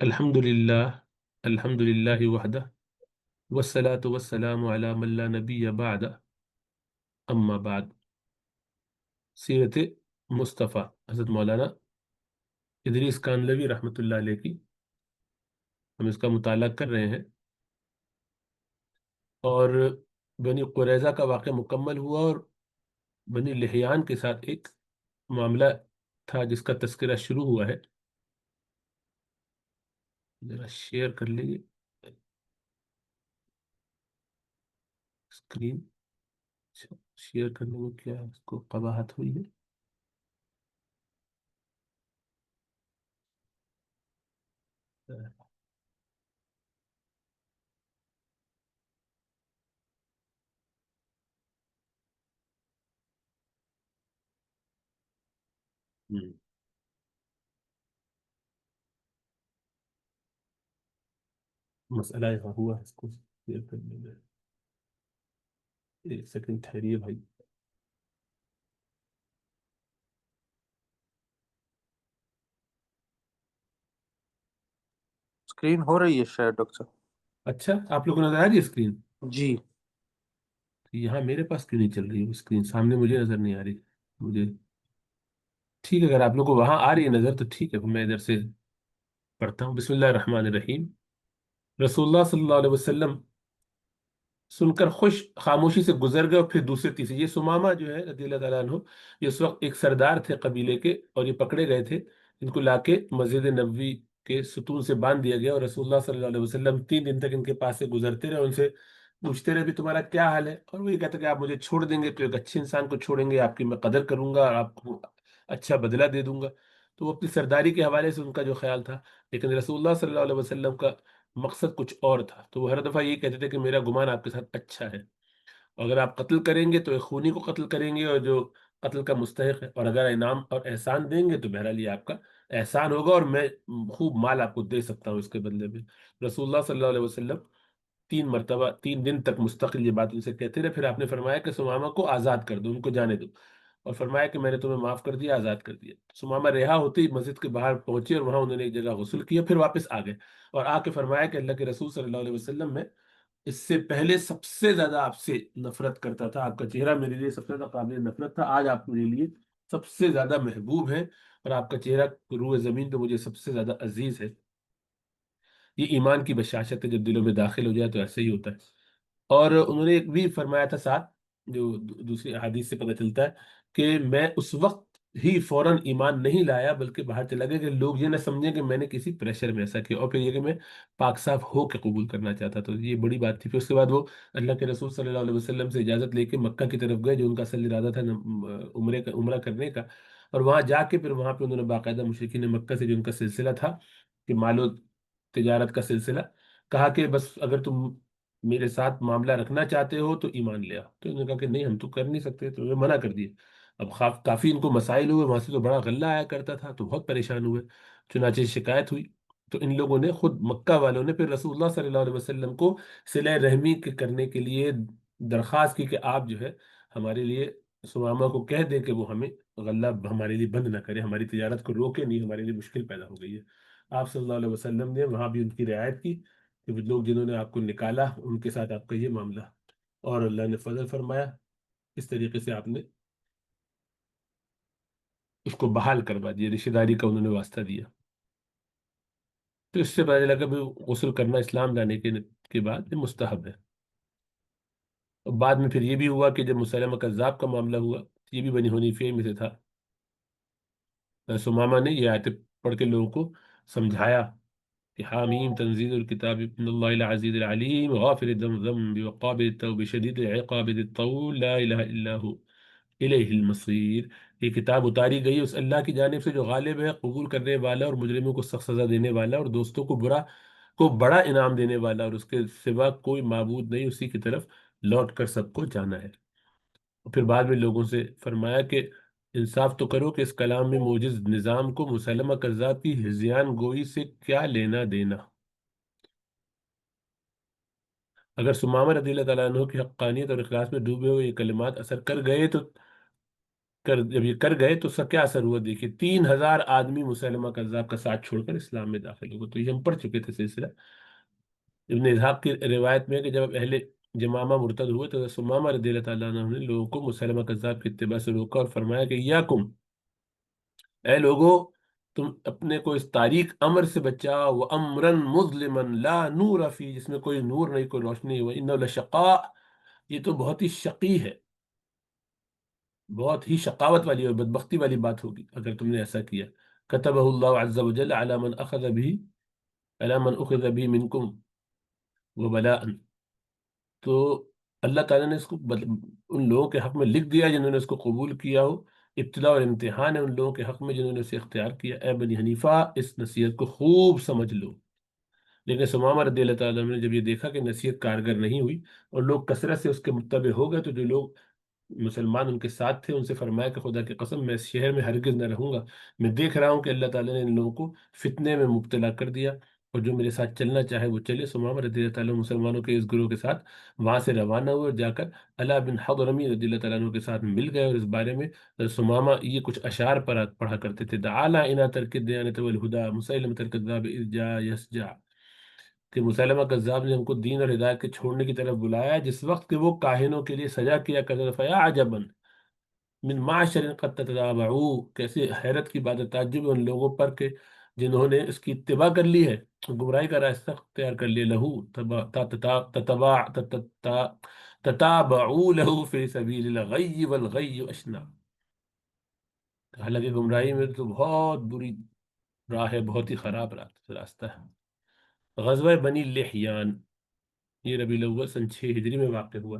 الحمد للہ الحمد للہ وحدہ والصلاة والسلام علی من لا نبی بعد اما بعد سیرت مصطفیٰ حضرت مولانا ادریس کانلوی رحمۃ اللہ علیہ کی ہم اس کا مطالعہ کر رہے ہیں، اور بنی قریظہ کا واقعہ مکمل ہوا اور بنی لحیان کے ساتھ ایک معاملہ تھا جس کا تذکرہ شروع ہوا ہے۔ ذرا شیئر کر لیجیے اسکرین۔ شیئر کرنے میں کیا اس کو قباحت ہوئی ہے؟ ہم، مسئلہ یہاں ہوا ہے، اس کو شیئر کرنے میں ایک سیکنڈ ٹھہریے بھائی۔ اسکرین ہو رہی ہے شاید ڈاکٹر صاحب۔ اچھا، آپ لوگ کو نظر آ رہی ہے اسکرین؟ جی یہاں میرے پاس کیوں نہیں چل رہی ہے اسکرین؟ سامنے مجھے نظر نہیں آ رہی مجھے۔ ٹھیک ہے، اگر آپ لوگ کو وہاں آ رہی ہے نظر تو ٹھیک ہے، میں ادھر سے پڑھتا ہوں۔ بسم اللہ الرحمن الرحیم۔ رسول اللہ صلی اللہ علیہ وسلم سن کر خوش خاموشی سے گزر گئے، اور پھر دوسرے تیسرے یہ سمامہ جو ہے رضی اللہ تعالیٰ عنہ، یہ اس وقت ایک سردار تھے قبیلے کے، اور یہ پکڑے گئے تھے۔ ان کو لا کے مسجد نبوی کے ستون سے باندھ دیا گیا، اور رسول اللہ صلی اللہ علیہ وسلم 3 دن تک ان کے پاس سے گزرتے رہے، ان سے پوچھتے رہے بھی تمہارا کیا حال ہے، اور وہ یہ کہتے کہ آپ مجھے چھوڑ دیں گے تو ایک اچھے انسان کو چھوڑیں گے، آپ کی میں قدر کروں گا اور آپ کو اچھا بدلہ دے دوں گا۔ تو وہ اپنی سرداری کے حوالے سے ان کا جو خیال تھا، لیکن رسول اللہ صلی اللہ علیہ وسلم کا مقصد کچھ اور تھا، تو وہ ہر دفعہ یہ کہتے تھے کہ میرا گمان آپ کے ساتھ اچھا ہے، اگر آپ قتل کریں گے تو ایک خونی کو قتل کریں گے اور جو قتل کا مستحق ہے، اور اگر انعام اور احسان دیں گے تو بہرحال یہ آپ کا احسان ہوگا، اور میں خوب مال آپ کو دے سکتا ہوں اس کے بدلے میں۔ رسول اللہ صلی اللہ علیہ وسلم 3 مرتبہ 3 دن تک مستقل یہ بات ان سے کہتے رہے، پھر آپ نے فرمایا کہ سمامہ کو آزاد کر دو، ان کو جانے دو، اور فرمایا کہ میں نے تمہیں معاف کر دیا، آزاد کر دیا۔ سمامہ رہا ہوتے ہی مسجد کے باہر پہنچے، اور وہاں انہوں نے ایک جگہ غسل کیا، پھر واپس آ گئے، اور آ کے فرمایا کہ اللہ کے رسول صلی اللہ علیہ وسلم میں اس سے پہلے سب سے زیادہ آپ سے نفرت کرتا تھا، آپ کا چہرہ میرے لیے سب سے زیادہ قابل نفرت تھا، آج آپ میرے لیے سب سے زیادہ محبوب ہیں، اور آپ کا چہرہ روح زمین پہ مجھے سب سے زیادہ عزیز ہے۔ یہ ایمان کی بشاشت ہے، جب دلوں میں داخل ہو جائے تو ایسے ہی ہوتا ہے۔ اور انہوں نے ایک بھی فرمایا تھا ساتھ، جو دوسری احادیث سے پتہ چلتا ہے کہ میں اس وقت ہی فوراً ایمان نہیں لایا، بلکہ باہر چلا گیا کہ لوگ یہ نہ سمجھیں کہ میں نے کسی پریشر میں ایسا کیا، اور پھر یہ کہ میں پاک صاف ہو کے قبول کرنا چاہتا، تو یہ بڑی بات تھی۔ پھر اس کے بعد وہ اللہ کے رسول صلی اللہ علیہ وسلم سے اجازت لے کے مکہ کی طرف گئے، جو ان کا اصل ارادہ تھا عمرہ کرنے کا، اور وہاں جا کے پھر وہاں پہ انہوں نے باقاعدہ مشرکین مکہ سے جو ان کا سلسلہ تھا کہ مال و تجارت کا سلسلہ، کہا کہ بس اگر تم میرے ساتھ معاملہ رکھنا چاہتے ہو تو ایمان لے آؤ، تو انہوں نے کہا کہ نہیں، ہم تو کر نہیں سکتے، تو انہوں نے منع کر دیا۔ اب کافی ان کو مسائل ہوئے، وہاں سے تو بڑا غلہ آیا کرتا تھا، تو بہت پریشان ہوئے، چنانچہ شکایت ہوئی، تو ان لوگوں نے خود مکہ والوں نے پھر رسول اللہ صلی اللہ علیہ وسلم کو صلہ رحمی کرنے کے لیے درخواست کی کہ آپ جو ہے ہمارے لیے سمامہ کو کہہ دیں کہ وہ ہمیں غلہ ہمارے لیے بند نہ کرے، ہماری تجارت کو روکے نہیں، ہمارے لیے مشکل پیدا ہو گئی ہے۔ آپ صلی اللہ علیہ وسلم نے وہاں بھی ان کی رعایت کی کہ وہ لوگ جنہوں نے آپ کو نکالا ان کے ساتھ آپ کا یہ معاملہ، اور اللہ نے فضل فرمایا، اس طریقے سے آپ نے اس کو بحال کروا دیا، رشتہ داری کا انہوں نے واسطہ دیا۔ تو اس سے پتہ چلا کہ غسل کرنا اسلام لانے کے بعد یہ مستحب ہے۔ اور بعد میں پھر یہ بھی ہوا کہ جب مسلمہ کذاب کا معاملہ ہوا، یہ بھی بنی حنیفیہ میں سے تھا، سمامہ نے یہ آیتیں پڑھ کے لوگوں کو سمجھایا کہ حامیم تنزیل الکتاب من اللہ العزیز العلیم غافر الذنب وقابل التوب شدید العقاب ذی الطول لا الہ الا ہو الیہ المصیر۔ یہ کتاب اتاری گئی اس اللہ کی جانب سے جو غالب ہے، قبول کرنے والا، اور مجرموں کو سخت سزا دینے والا، اور دوستوں کو بڑا انعام دینے والا، اور اس کے سوا کوئی معبود نہیں، اسی کی طرف لوٹ کر سب کو جانا ہے۔ اور پھر بعد میں لوگوں سے فرمایا کہ انصاف تو کرو کہ اس کلام میں موجز نظام کو مسلمہ کذاب کی ہذیان گوئی سے کیا لینا دینا۔ اگر سمامہ رضی اللہ تعالیٰ عنہ کی حقانیت اور اخلاص میں ڈوبے ہوئے یہ کلمات اثر کر گئے تو جب یہ کر گئے تو اس کا کیا اثر ہوا دیکھیے، 3,000 آدمی مسلمہ کذاب کا ساتھ چھوڑ کر اسلام میں داخل ہوئے، تو یہ ہم پڑھ چکے تھے سلسلہ۔ ابن اسحاق کی روایت میں ہے کہ جب اہل جمامہ مرتد ہوئے تو سمامہ رضی اللہ تعالیٰ عنہ نے لوگوں کو مسلمہ کذاب کی اتباع سے روکا اور فرمایا کہ یاکم، اے لوگو، تم اپنے کو اس تاریک امر سے بچاؤ، وہ امرن مظلمن لا نور فی، جس میں کوئی نور نہیں، کوئی روشنی نہیں، وَإِنَّهُ لَشَقَاء، یہ تو بہت ہی شقی ہے، بہت ہی شقاوت والی اور بدبختی والی بات ہوگی اگر تم نے ایسا کیا۔ كتبه اللہ عز وجل على من اخذ به، على من اخذ به منکم وبلاء، تو اللہ تعالیٰ نے اس کو ان لوگوں کے حق میں لکھ دیا جنہوں نے اس کو قبول کیا ہو، ابتلا اور امتحان ہے ان لوگوں کے حق میں جنہوں نے اسے اختیار کیا۔ اے بنی حنیفہ، اس نصیحت کو خوب سمجھ لو۔ لیکن ثمامہ رضی اللہ تعالیٰ عنہ نے جب یہ دیکھا کہ نصیحت کارگر نہیں ہوئی اور لوگ کثرت سے اس کے متبع ہو گئے، تو جو لوگ مسلمان ان کے ساتھ تھے ان سے فرمایا کہ خدا کی قسم میں اس شہر میں ہرگز نہ رہوں گا، میں دیکھ رہا ہوں کہ اللہ تعالیٰ نے ان لوگوں کو فتنے میں مبتلا کر دیا، اور جو میرے ساتھ چلنا چاہے وہ چلے۔ ثمامہ رضی اللہ تعالیٰ عنہ مسلمانوں کے اس گروہ کے ساتھ وہاں سے روانہ ہوئے اور جا کر علا بن حضرمی رضی اللہ تعالیٰ عنہ کے ساتھ مل گئے، اور اس بارے میں ثمامہ یہ کچھ اشعار پر پڑھا کرتے تھے: دعانا انا ترک الدیانۃ والہدی مسیلمۃ الکذاب اذ جاء یسجع، کہ مسلمہ کذاب نے ہم کو دین اور ہدایت کے چھوڑنے کی طرف بلایا جس وقت کہ وہ کاہنوں کے لیے سجا کیا کرتا تھا۔ فیا عجبا من معشر قد تتابعوا، کیسے حیرت کی بات ہے، تعجب ہے ان لوگوں پر کہ جنہوں نے اس کی اتباع کر لی ہے، گمراہی کا راستہ اختیار کر لیا۔ لہو تتابعوا لہو فی سبیل الغی والغی اشنا، حالانکہ گمراہی میں تو بہت بری راہ ہے، بہت ہی خراب راستہ ہے۔ غزوہ بنی لحیان، یہ ربیع الاول سن 6 ہجری میں واقع ہوا۔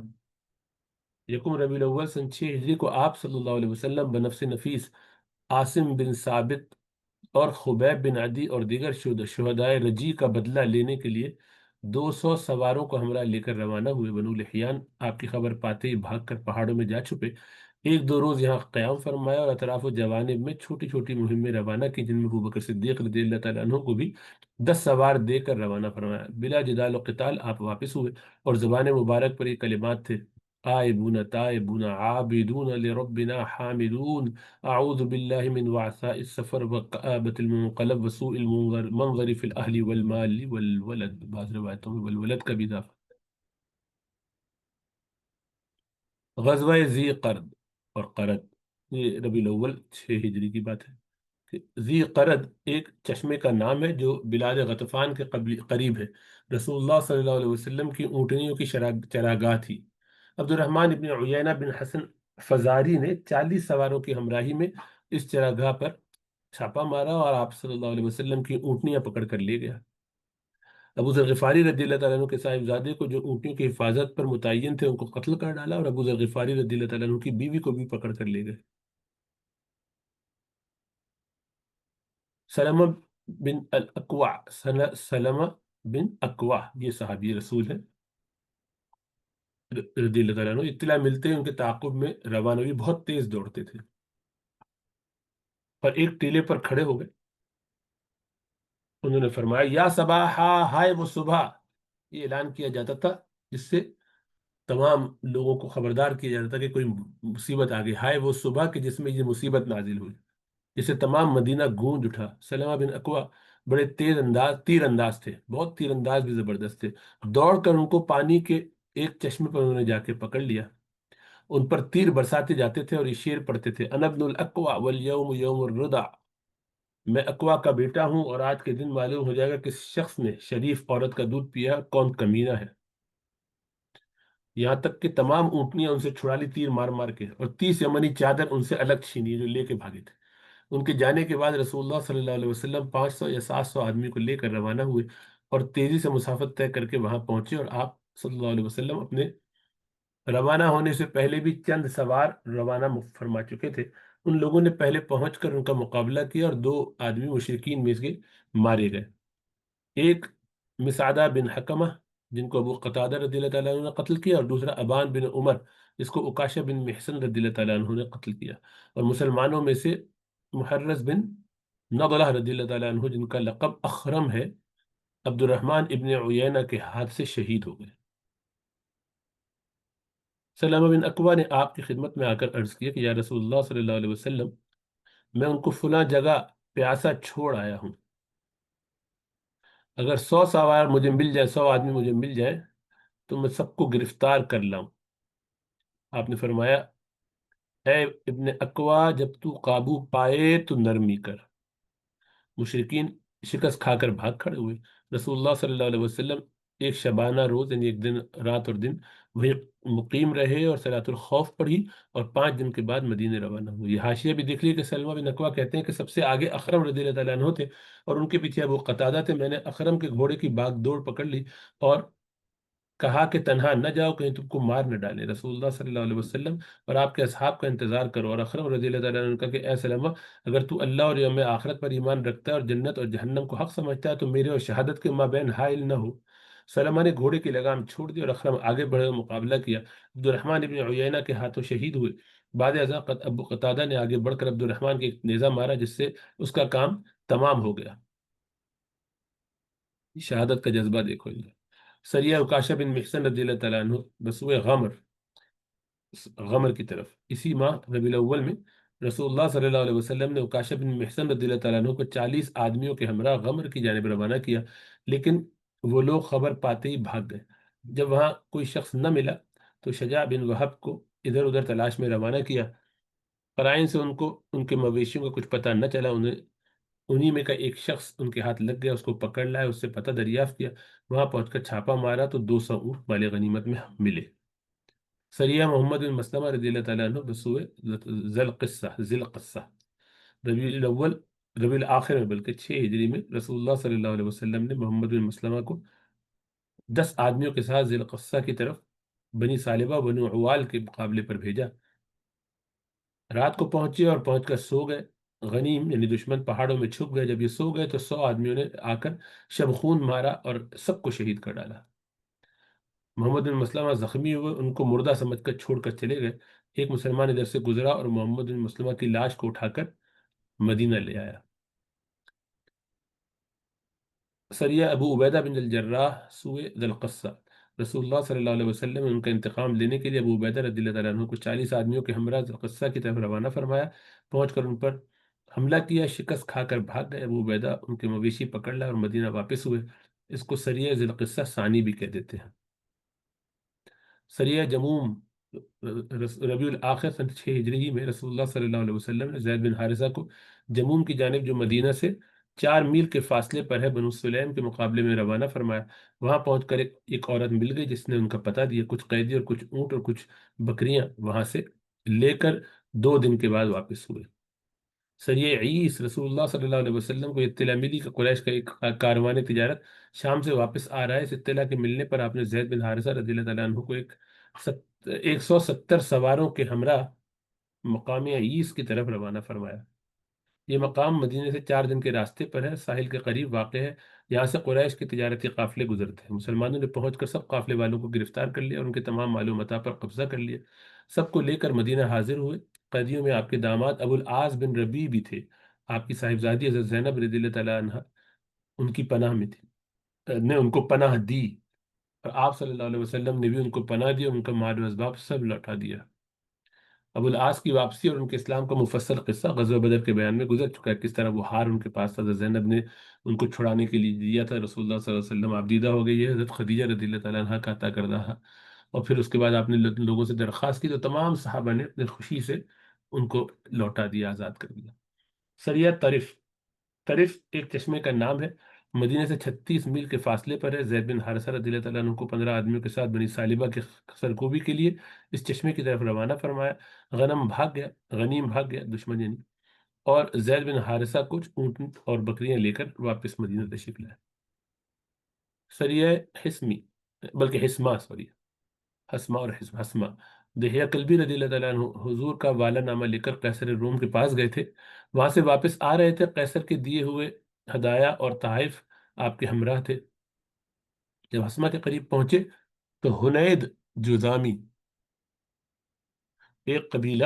یکم ربیع الاول سن 6 ہجری کو آپ صلی اللہ علیہ وسلم بنفس نفیس عاصم بن ثابت اور خبیب بن عدی اور دیگر شہدائے رجی کا بدلہ لینے کے لیے 200 سواروں کو ہمراہ لے کر روانہ ہوئے۔ بنو لحیان آپ کی خبر پاتے ہی بھاگ کر پہاڑوں میں جا چھپے، ایک دو روز یہاں قیام فرمایا اور اطراف و جوانب میں چھوٹی چھوٹی مہمیں روانہ کی، جن میں ابوبکر صدیق رضی اللہ تعالیٰ عنہ کو بھی 10 سوار دے کر روانہ فرمایا۔ بلا جدال و قتال آپ واپس ہوئے، اور زبان مبارک پر یہ کلمات تھے: آئبون تائبون عابدون لربنا حامدون، اعوذ باللہ من وعثاء السفر وقآبۃ المنقلب وسوء المنظر فی الاہل والمال والولد، بعض روایتوں میں والولد کا بھی اضافہ۔ غزوہ ذی قرد اور قرد، یہ ربیع الاول 6 ہجری کی بات ہے کہ ذی قرد ایک چشمے کا نام ہے جو بلاد غطفان کے قریب ہے۔ رسول اللہ صلی اللہ علیہ وسلم کی اونٹنیوں کی چراگاہ تھی۔ عبد الرحمن ابن عیینہ بن حسن فزاری نے 40 سواروں کی ہمراہی میں اس چراگاہ پر چھاپا مارا اور آپ صلی اللہ علیہ وسلم کی اونٹنیاں پکڑ کر لے گیا۔ ابو ذر غفاری رضی اللہ تعالیٰ عنہ کے صاحبزادے کو جو اونٹنیوں کی حفاظت پر متعین تھے ان کو قتل کر ڈالا، اور ابو ذر غفاری رضی اللہ تعالیٰ عنہ کی بیوی کو بھی پکڑ کر لے گئے۔ سلمہ بن الاکوع، سلمہ بن اکوع یہ صحابی رسول ہے رضی اللہ تعالیٰ عنہ، اطلاع ملتے ہیں ان کے تعاقب میں روانہ ہوئی، بہت تیز دوڑتے تھے، اور ایک ٹیلے پر کھڑے ہو گئے، انہوں نے فرمایا یا صباحا، ہائے وہ صبح، یہ اعلان کیا جاتا تھا جس سے تمام لوگوں کو خبردار کیا جاتا تھا کہ کوئی مصیبت آ گئی، ہائے وہ صبح کہ جس میں یہ مصیبت نازل ہوئی، جسے تمام مدینہ گونج اٹھا۔ سلمہ بن اکوع بڑے تیر انداز تھے، بہت تیر انداز بھی زبردست تھے، دوڑ کر ان کو پانی کے ایک چشمے پر انہوں نے جا کے پکڑ لیا، ان پر تیر برساتے جاتے تھے اور یہ شعر پڑھتے تھے: انا ابن الاکوع والیوم یوم الرضع، میں اکوا کا بیٹا ہوں اور آج کے دن معلوم ہو جائے گا کس شخص نے شریف عورت کا دودھ پیا، کون کمینہ ہے۔ یہاں تک کہ تمام اونٹنیاں ان سے چھڑا لی تیر مار مار کے، اور 30 یمنی چادر ان سے الگ چھینی جو لے کے بھاگے تھے۔ ان کے جانے کے بعد رسول اللہ صلی اللہ علیہ وسلم 500 یا 700 آدمی کو لے کر روانہ ہوئے اور تیزی سے مسافت طے کر کے وہاں پہنچے، اور آپ صلی اللہ علیہ وسلم اپنے روانہ ہونے سے پہلے بھی چند سوار روانہ فرما چکے تھے۔ ان لوگوں نے پہلے پہنچ کر ان کا مقابلہ کیا اور 2 آدمی مشرکین میں سے مارے گئے، ایک مسعدہ بن حکمہ جن کو ابو قتادہ رضی اللہ تعالیٰ عنہ نے قتل کیا، اور دوسرا ابان بن عمر جس کو عکاشہ بن محسن رضی اللہ تعالیٰ عنہ نے قتل کیا، اور مسلمانوں میں سے محرز بن نضلہ رضی اللہ تعالیٰ عنہ جن کا لقب اخرم ہے، عبد الرحمن ابن عیینہ کے ہاتھ سے شہید ہو گئے۔ سلامہ بن اکوا نے آپ کی خدمت میں آ کر عرض کیا کہ یا رسول اللہ صلی اللہ علیہ وسلم، میں ان کو فلاں جگہ پیاسا چھوڑ آیا ہوں، اگر 100 سوار مجھے مل جائے، 100 آدمی مجھے مل جائیں تو میں سب کو گرفتار کر لاؤں۔ آپ نے فرمایا، اے ابن اکوا، جب تو قابو پائے تو نرمی کر۔ مشرکین شکست کھا کر بھاگ کھڑے ہوئے۔ رسول اللہ صلی اللہ علیہ وسلم ایک شبانہ روز، یعنی ایک دن، رات اور دن وہیں مقیم رہے اور صلاۃ الخوف پڑھی، اور 5 دن کے بعد مدینے روانہ ہوئے۔ یہ حاشیہ بھی دیکھ لیے کہ سلمہ بن اکوا کہتے ہیں کہ سب سے آگے اخرم رضی اللہ تعالیٰ عنہ تھے، اور ان کے پیچھے ابو قتادہ تھے۔ میں نے اخرم کے گھوڑے کی باغ دوڑ پکڑ لی اور کہا کہ تنہا نہ جاؤ، کہیں تم کو مار نہ ڈالے۔ رسول اللہ صلی اللہ علیہ وسلم اور آپ کے اصحاب کا انتظار کرو، اور اخرم رضی اللہ تعالیٰ عنہ نے کہا کہ اے سلمہ، اگر تو اللہ اور یوم آخرت پر ایمان رکھتا ہے اور جنت اور جہنم کو حق سمجھتا ہے تو میرے اور شہادت کے مابین حائل نہ ہو۔ سلمہ نے گھوڑے کی لگام چھوڑ دی اور اخرم آگے بڑھے اور مقابلہ کیا۔ عبد الرحمن ابن عیینہ کے ہاتھوں شہید ہوئے۔ بعد ازاں ابو قتادہ نے آگے بڑھ کر عبد الرحمن کے ایک نیزہ مارا، جس سے اس کا کام تمام ہو گیا۔ شہادت کا جذبہ دیکھو۔ سریہ عکاشہ بن محسن رضی اللہ تعالیٰ عنہ بسوئے غمر کی طرف اسی ماہ ربیع الاول میں رسول اللہ صلی اللہ علیہ وسلم نے عکاشہ بن محسن رضی اللہ تعالیٰ عنہ کو 40 آدمیوں کے ہمراہ غمر کی جانب روانہ کیا، لیکن وہ لوگ خبر پاتے ہی بھاگ گئے۔ جب وہاں کوئی شخص نہ ملا تو شجاع بن وہب کو ادھر ادھر تلاش میں روانہ کیا۔ قرائن سے ان کے مویشیوں کا کچھ پتہ نہ چلا۔ انہی میں کا ایک شخص ان کے ہاتھ لگ گیا، اس کو پکڑ لایا، اس سے پتہ دریافت کیا۔ وہاں پہنچ کر چھاپا مارا تو 200 اونٹ مال غنیمت میں ملے۔ سریہ محمد بن مسلمہ رضی اللہ تعالیٰ عنہ بسوئے ذی القصہ ربیع الاول، ربیع الاخر میں بلکہ 6 ہجری میں رسول اللہ صلی اللہ علیہ وسلم نے محمد بن مسلمہ کو 10 آدمیوں کے ساتھ ذی القصہ کی طرف بنی سالبہ بنو عوال کے مقابلے پر بھیجا۔ رات کو پہنچے اور پہنچ کر سو گئے۔ غنیم یعنی دشمن پہاڑوں میں چھپ گئے۔ جب یہ سو گئے تو 100 آدمیوں نے آ کر شب خون مارا اور سب کو شہید کر ڈالا۔ محمد بن مسلمہ زخمی ہوئے، ان کو مردہ سمجھ کر چھوڑ کر چلے گئے۔ ایک مسلمان ادھر سے گزرا اور محمد بن مسلمہ کی لاش کو اٹھا کر مدینہ لے آیا۔ سریہ ابو عبیدہ بن الجراح سوئے ذی القصہ، رسول اللہ صلی اللہ علیہ وسلم نے ان کا انتقام لینے کے لیے ابو عبیدہ رضی اللہ تعالیٰ عنہ کو 40 آدمیوں کے ہمراہ ذی القصہ کی طرف روانہ فرمایا۔ پہنچ کر ان پر حملہ کیا، شکست کھا کر بھاگ گئے۔ ابو عبیدہ ان کے مویشی پکڑ لائے اور مدینہ واپس ہوئے۔ اس کو سریہ ذی القصہ ثانی بھی کہہ دیتے ہیں۔ سریہ جموم ربیع الآخر سن 6 ہجری میں رسول اللہ صلی اللہ علیہ وسلم نے زید بن حارثہ کو جموم کی جانب، جو مدینہ سے 4 میل کے فاصلے پر ہے، بنو سلیم کے مقابلے میں روانہ فرمایا۔ وہاں پہنچ کر ایک عورت مل گئی جس نے ان کا پتہ دیا۔ کچھ قیدی اور کچھ اونٹ اور کچھ بکریاں وہاں سے لے کر 2 دن کے بعد واپس ہوئے۔ سریہ عیس، رسول اللہ صلی اللہ علیہ وسلم کو اطلاع ملی کہ قریش کا ایک کاروان تجارت شام سے واپس آ رہا ہے۔ اس اطلاع کے ملنے پر آپ نے زید بن حارثہ رضی اللہ تعالیٰ عنہ کو 170 سواروں کے ہمراہ مقام عیس کی طرف روانہ فرمایا۔ یہ مقام مدینے سے 4 دن کے راستے پر ہے، ساحل کے قریب واقع ہے۔ یہاں سے قریش کے تجارتی قافلے گزرتے ہیں۔ مسلمانوں نے پہنچ کر سب قافلے والوں کو گرفتار کر لیا اور ان کے تمام مال و متاع پر قبضہ کر لیا۔ سب کو لے کر مدینہ حاضر ہوئے۔ قیدیوں میں آپ کے داماد ابو العاص بن ربیع بھی تھے۔ آپ کی صاحبزادی حضرت زینب رضی اللہ تعالیٰ عنہ ان کی پناہ میں تھی، نے ان کو پناہ دی، اور آپ صلی اللہ علیہ وسلم نے بھی ان کو پناہ دی اور ان کا مال و اسباب سب لوٹا دیا۔ ابو العاص کی واپسی اور ان کے اسلام کا مفصل قصہ غزوہ بدر کے بیان میں گزر چکا ہے۔ کس طرح وہ ہار ان کے پاس حضرت زینب نے ان کو چھڑانے کے لیے دیا تھا۔ رسول اللہ صلی اللہ علیہ وسلم آپ دیدہ ہو گئی ہے، حضرت خدیجہ رضی اللہ تعالیٰ عنہ کا عطا کردہ تھا، اور پھر اس کے بعد آپ نے لوگوں سے درخواست کی تو تمام صحابہ نے اپنی خوشی سے ان کو لوٹا دیا، آزاد کر دیا۔ سریہ طرف، طرف ایک چشمے کا نام ہے، مدینہ سے 36 میل کے فاصلے پر ہے۔ زید بن حارثہ رضی اللہ تعالیٰ عنہ کو 15 آدمیوں کے ساتھ بنی سالبہ کے سرکوبی کے لیے اس چشمے کی طرف روانہ فرمایا۔ غنیم بھاگ گیا دشمن یعنی، اور زید بن حارثہ کچھ اونٹ اور بکریاں لے کر واپس مدینہ تشریف لائے۔ سریہ حسمی، بلکہ حسما، سوری، حسما اور حسما، دہیہ کلبی رضی اللہ تعالیٰ عنہ حضور کا والا نامہ لے کر قیصر روم کے پاس گئے تھے۔ وہاں سے واپس آ رہے تھے، قیصر کے دیے ہوئے ہدایا اور تحائف آپ کے ہمراہ تھے۔ جب حسما کے قریب پہنچے تو حنید جذامی، ایک قبیلہ،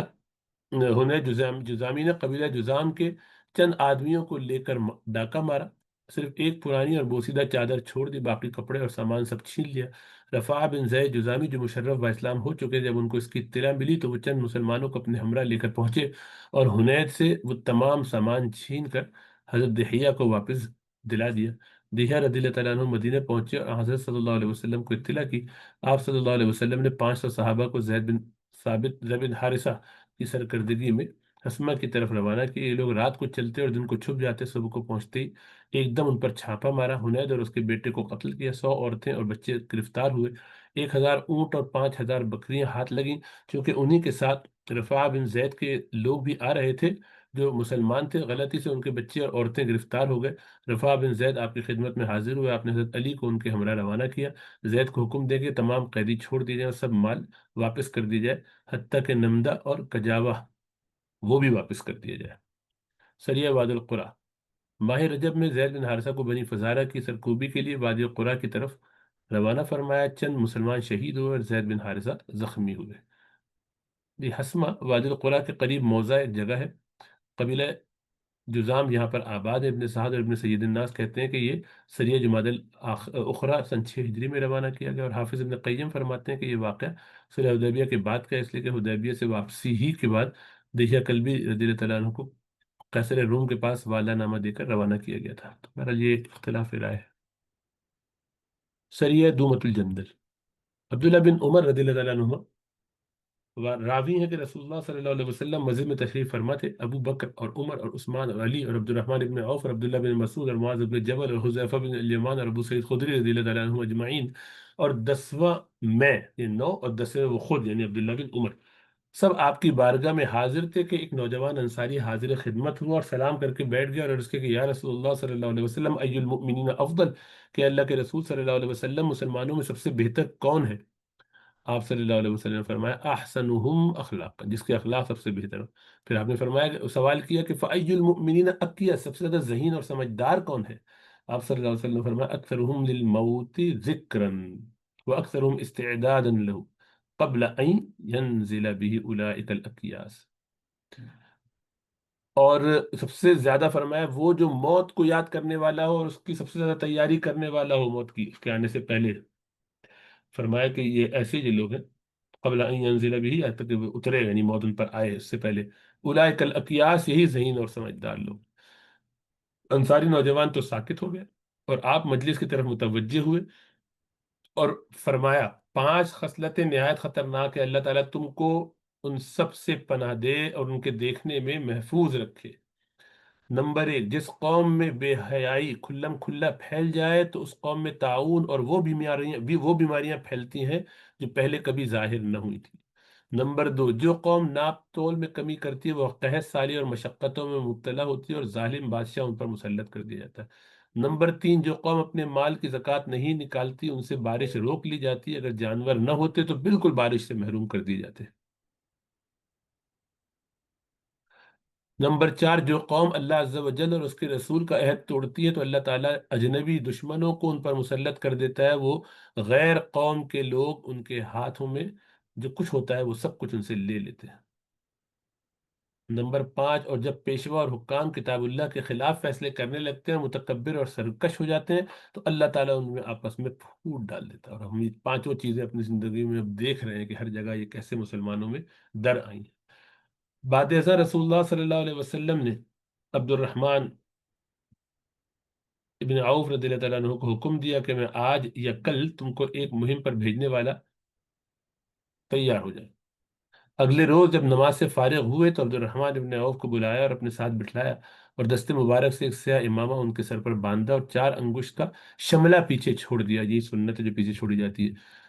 حنید جذامی نے قبیلہ جذام کے چند آدمیوں کو لے کر ڈاکہ مارا، صرف ایک پرانی اور بوسیدہ چادر چھوڑ دی، باقی کپڑے اور سامان سب چھین لیا۔ رفاع بن زید جذامی جو مشرف با اسلام ہو چکے، جب ان کو اس کی اطلاع ملی تو وہ چند مسلمانوں کو اپنے ہمراہ لے کر پہنچے، اور حنید سے وہ تمام سامان چھین کر حضرت دحیہ کو واپس دلا دیا۔ دحیہ رضی اللہ تعالیٰ عنہ مدینہ پہنچے اور حضرت صلی اللہ علیہ وسلم کو اطلاع کی۔ آپ صلی اللہ علیہ وسلم نے 500 صحابہ کو زید بن حارثہ کی سرکردگی میں حسمہ کی طرف روانہ کیا۔ یہ لوگ رات کو چلتے اور دن کو چھپ جاتے، صبح کو پہنچتے ہی ایک دم ان پر چھاپا مارا، حنید اور اس کے بیٹے کو قتل کیا، 100 عورتیں اور بچے گرفتار ہوئے، 1000 اونٹ اور 5000 بکریاں ہاتھ لگیں۔ چونکہ انہی کے ساتھ رفاع بن زید کے لوگ بھی آ رہے تھے جو مسلمان تھے، غلطی سے ان کے بچے اور عورتیں گرفتار ہو گئے۔ رفاع بن زید آپ کی خدمت میں حاضر ہوئے، آپ نے حضرت علی کو ان کے ہمراہ روانہ کیا، زید کو حکم دے کے تمام قیدی چھوڑ دیے جائیں اور سب مال واپس کر دی جائے، حتیٰ کہ نمدہ اور کجاوہ وہ بھی واپس کر دیا جائے۔ سریہ واد القرا، ماہ رجب میں زید بن حارثہ کو بنی فزارہ کی سرکوبی کے لیے وادی قرا کی طرف روانہ فرمایا، چند مسلمان شہید ہوئے اور زید بن حارثہ زخمی ہوئے۔ یہ حسمہ وادی القرا کے قریب موضع ایک جگہ ہے، قبیلہ جذام یہاں پر آباد ہے۔ ابن سعد اور ابن سید الناس کہتے ہیں کہ یہ سریہ جمادی الاخری سن 6 ہجری میں روانہ کیا گیا، اور حافظ ابن قیم فرماتے ہیں کہ یہ واقعہ صلح حدیبیہ کے بعد کا ہے، اس لیے کہ حدیبیہ سے واپسی ہی کے بعد دہیہ کلبی رضی اللہ تعالیٰ عنہ کو قیصر روم کے پاس والا نامہ دے کر روانہ کیا گیا تھا۔ تو بہرحال یہ اختلاف رائے ہے۔ سریہ دومت الجندل، عبداللہ بن عمر رضی اللہ تعالیٰ عنہ راوی ہیں کہ رسول اللہ صلی اللہ علیہ وسلم مسجد میں تشریف فرما تھے، ابو بکر اور عمر اور عثمان اور علی اور عبد الرحمن بن عوف اور عبداللہ بن مسعود اور معاذ بن جبل اور حذیفہ بن الیمان اور ابو سعید خدری رضی اللہ تعالیٰ عنہ اجمعین، اور 10واں میں، یہ 9 اور 10ویں وہ خود یعنی عبداللہ بن عمر، سب آپ کی بارگاہ میں حاضر تھے کہ ایک نوجوان انصاری حاضر خدمت ہوا اور سلام کر کے بیٹھ گیا، اور اس کے کہ یا رسول اللہ صلی اللہ علیہ وسلم ای المؤمنین افضل، کہ اللہ کے رسول صلی اللہ علیہ وسلم مسلمانوں میں سب سے بہتر کون ہے؟ آپ صلی اللہ علیہ وسلم نے فرمایا احسنہم اخلاق، جس کے اخلاق سب سے بہتر ہو۔ پھر آپ نے فرمایا کہ سوال کیا کہ فأی المؤمنین اقیہ، سب سے زیادہ ذہین اور سمجھدار کون ہے؟ آپ صلی اللہ علیہ وسلم نے فرمایا اکثرہم للموت ذکرا واکثرہم استعدادا له قبل ان ينزل به اولئک الاقیاس، اور سب سے زیادہ فرمایا وہ جو موت کو یاد کرنے والا ہو اور اس کی سب سے زیادہ تیاری کرنے والا ہو موت کی، اس کے آنے سے پہلے۔ فرمایا کہ یہ ایسے جو لوگ ہیں قبل ان ينزل به، یہاں تک کہ وہ اترے یعنی موت ان پر آئے اس سے پہلے، اولئک الاقیاس، یہی ذہین اور سمجھدار لوگ۔ انصاری نوجوان تو ساکت ہو گئے اور آپ مجلس کی طرف متوجہ ہوئے اور فرمایا 5 خصلتیں نہایت خطرناک ہے، اللہ تعالیٰ تم کو ان سب سے پناہ دے اور ان کے دیکھنے میں محفوظ رکھے۔ نمبر 1، جس قوم میں بے حیائی کھلم کھلا پھیل جائے تو اس قوم میں طاعون اور وہ بیماریاں پھیلتی ہیں جو پہلے کبھی ظاہر نہ ہوئی تھی۔ نمبر 2، جو قوم ناپ تول میں کمی کرتی ہے وہ قحط سالی اور مشقتوں میں مبتلا ہوتی ہے اور ظالم بادشاہ ان پر مسلط کر دیا جاتا ہے۔ نمبر 3، جو قوم اپنے مال کی زکوٰۃ نہیں نکالتی ان سے بارش روک لی جاتی ہے، اگر جانور نہ ہوتے تو بالکل بارش سے محروم کر دیے جاتے۔ نمبر 4، جو قوم اللہ عز و جل اور اس کے رسول کا عہد توڑتی ہے تو اللہ تعالیٰ اجنبی دشمنوں کو ان پر مسلط کر دیتا ہے، وہ غیر قوم کے لوگ ان کے ہاتھوں میں جو کچھ ہوتا ہے وہ سب کچھ ان سے لے لیتے ہیں۔ نمبر 5، اور جب پیشوا اور حکام کتاب اللہ کے خلاف فیصلے کرنے لگتے ہیں، متکبر اور سرکش ہو جاتے ہیں، تو اللہ تعالیٰ ان میں آپس میں پھوٹ ڈال دیتا ہے، اور ہم یہ پانچوں چیزیں اپنی زندگی میں اب دیکھ رہے ہیں کہ ہر جگہ یہ کیسے مسلمانوں میں در آئی ہیں۔ بعد ازاں رسول اللہ صلی اللہ علیہ وسلم نے عبد الرحمن ابن عوف رضی اللہ تعالیٰ عنہ کو حکم دیا کہ میں آج یا کل تم کو ایک مہم پر بھیجنے والا، تیار ہو جائے۔ اگلے روز جب نماز سے فارغ ہوئے تو عبد الرحمن ابن عوف کو بلایا اور اپنے ساتھ بٹھلایا، اور دست مبارک سے ایک سیاہ امامہ ان کے سر پر باندھا اور 4 انگشت کا شملہ پیچھے چھوڑ دیا، یہی سنت ہے جو پیچھے چھوڑی جاتی ہے،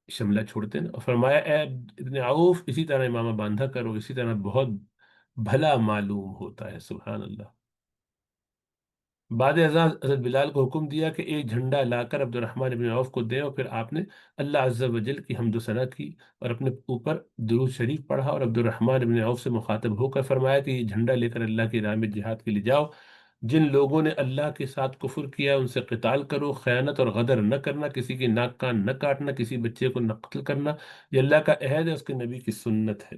شملہ چھوڑتے ہیں نا، اور فرمایا اے ابن عوف اسی طرح امامہ باندھا کرو، اسی طرح بہت بھلا معلوم ہوتا ہے۔ سبحان اللہ۔ بعد ازاں حضرت بلال کو حکم دیا کہ ایک جھنڈا لا کر عبد الرحمن بن عوف کو دیں، اور پھر آپ نے اللہ عز و جل کی حمد و ثنا کی اور اپنے اوپر درود شریف پڑھا، اور عبد الرحمن بن عوف سے مخاطب ہو کر فرمایا کہ یہ جھنڈا لے کر اللہ کی راہ میں جہاد کے لیے جاؤ، جن لوگوں نے اللہ کے ساتھ کفر کیا ان سے قتال کرو، خیانت اور غدر نہ کرنا، کسی کی ناک کان نہ کاٹنا، کسی بچے کو نہ قتل کرنا، یہ اللہ کا عہد ہے، اس کے نبی کی سنت ہے۔